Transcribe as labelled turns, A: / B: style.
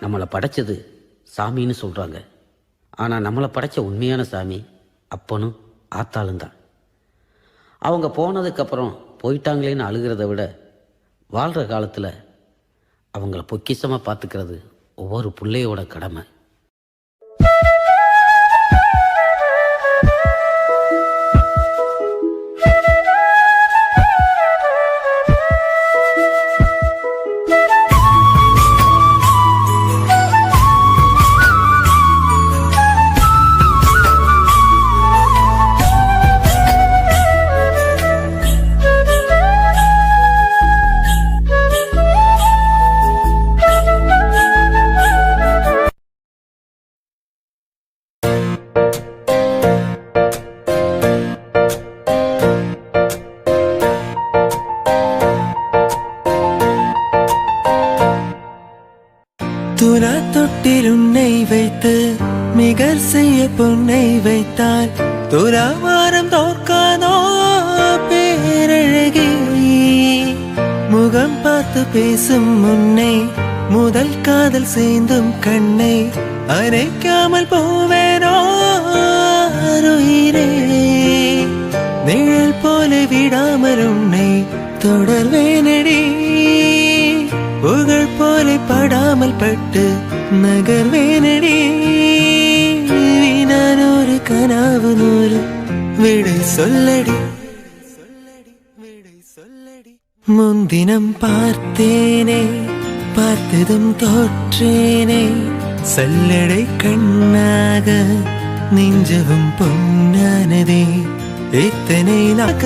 A: நம்மளை படைச்சது சாமின்னு சொல்கிறாங்க. ஆனால் நம்மளை படைச்ச உண்மையான சாமி அப்பனும் ஆத்தாளும் தான். அவங்க போனதுக்கப்புறம் போயிட்டாங்களேன்னு அழுகிறத விட வாழ்கிற காலத்தில் அவங்கள பொக்கிஷமாக பார்த்துக்கிறது ஒவ்வொரு பிள்ளையோட கடமை.
B: துலா தொட்டில் உன்னை வைத்து மிகர் செய்ய பொன்னை வைத்தால் துலாவாரம் தோற்காதோ பேரழகி. முகம் பார்த்து பேசும் முன்னை முதல் காதல் சேர்ந்தும் கண்ணை அரைக்காமல் போவேனோ உயிரே. நிழல் போல விடாமல் உன்னை தொடர்வேனடி. புகழ் போல படாமல் பட்டு நகர்வேனடி. நான் ஒரு கனவு நூறு விடை சொல்லடி. முன்தினம் பார்த்தேனே பார்த்ததும் தோற்றேனே. சல்லடை கண்ணாக நெஞ்சவும் பொன்னானதே. இத்தனை நாக